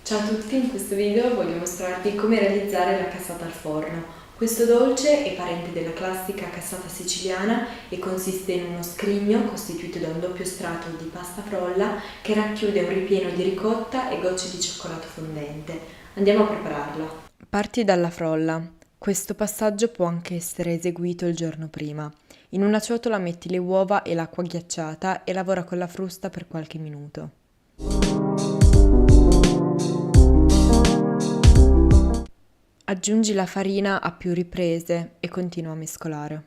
Ciao a tutti, in questo video voglio mostrarvi come realizzare la cassata al forno. Questo dolce è parente della classica cassata siciliana e consiste in uno scrigno costituito da un doppio strato di pasta frolla che racchiude un ripieno di ricotta e gocce di cioccolato fondente. Andiamo a prepararla. Parti dalla frolla. Questo passaggio può anche essere eseguito il giorno prima. In una ciotola metti le uova e l'acqua ghiacciata e lavora con la frusta per qualche minuto. Aggiungi la farina a più riprese e continua a mescolare.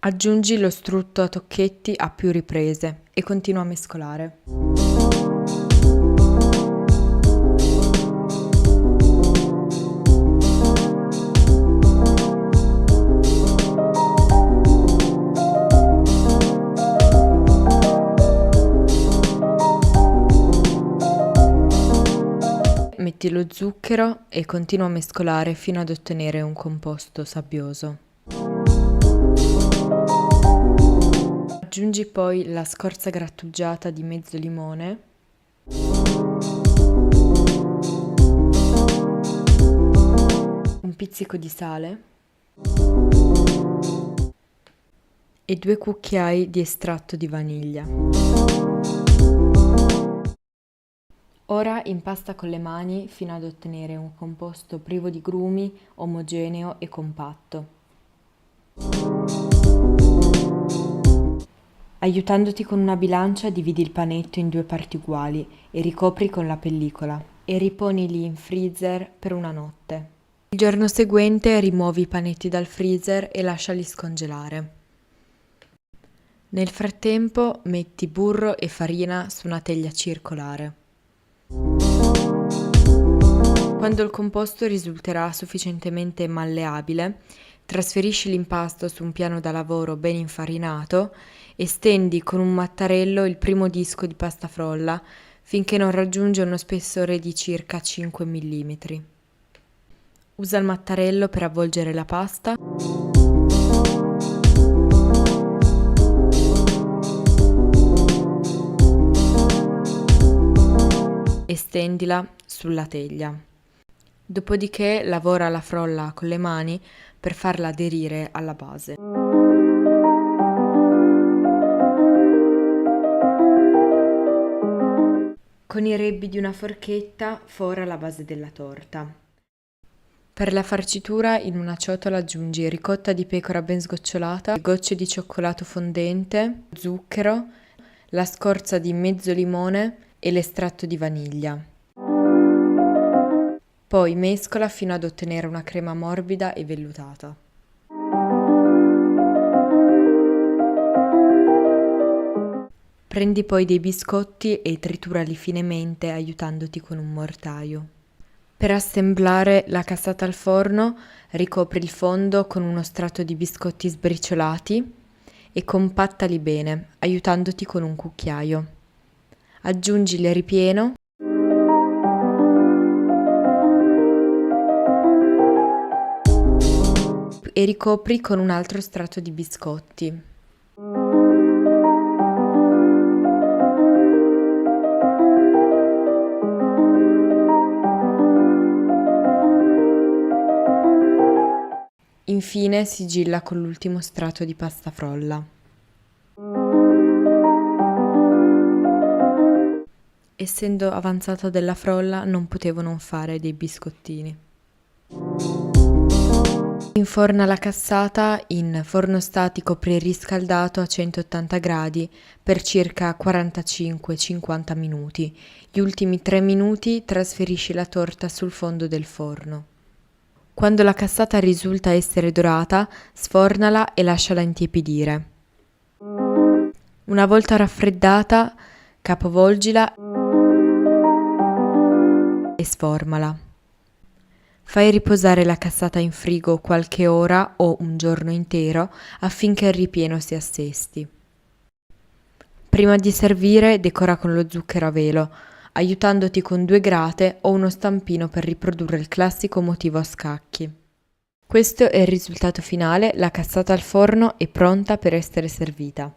Aggiungi lo strutto a tocchetti a più riprese e continua a mescolare. Metti lo zucchero e continua a mescolare fino ad ottenere un composto sabbioso. Aggiungi poi la scorza grattugiata di mezzo limone un pizzico di sale e 2 cucchiai di estratto di vaniglia. Ora impasta con le mani fino ad ottenere un composto privo di grumi, omogeneo e compatto. Aiutandoti con una bilancia dividi il panetto in 2 parti uguali e ricopri con la pellicola e riponi lì in freezer per una notte. Il giorno seguente rimuovi i panetti dal freezer e lasciali scongelare. Nel frattempo metti burro e farina su una teglia circolare. Quando il composto risulterà sufficientemente malleabile, trasferisci l'impasto su un piano da lavoro ben infarinato e stendi con un mattarello il primo disco di pasta frolla finché non raggiunge uno spessore di circa 5 mm. Usa il mattarello per avvolgere la pasta e stendila sulla teglia. Dopodiché lavora la frolla con le mani per farla aderire alla base. Con i rebbi di una forchetta fora la base della torta. Per la farcitura in una ciotola aggiungi ricotta di pecora ben sgocciolata, gocce di cioccolato fondente, zucchero, la scorza di mezzo limone e l'estratto di vaniglia. Poi mescola fino ad ottenere una crema morbida e vellutata. Prendi poi dei biscotti e triturali finemente aiutandoti con un mortaio. Per assemblare la cassata al forno, ricopri il fondo con uno strato di biscotti sbriciolati e compattali bene, aiutandoti con un cucchiaio. Aggiungi il ripieno e ricopri con un altro strato di biscotti. Infine sigilla con l'ultimo strato di pasta frolla. Essendo avanzata della frolla non potevo non fare dei biscottini. Inforna la cassata in forno statico preriscaldato a 180 gradi per circa 45-50 minuti. Gli ultimi 3 minuti trasferisci la torta sul fondo del forno. Quando la cassata risulta essere dorata, sfornala e lasciala intiepidire. Una volta raffreddata, capovolgila e sformala. Fai riposare la cassata in frigo qualche ora o un giorno intero affinché il ripieno si assesti. Prima di servire decora con lo zucchero a velo, aiutandoti con 2 grate o uno stampino per riprodurre il classico motivo a scacchi. Questo è il risultato finale, la cassata al forno è pronta per essere servita.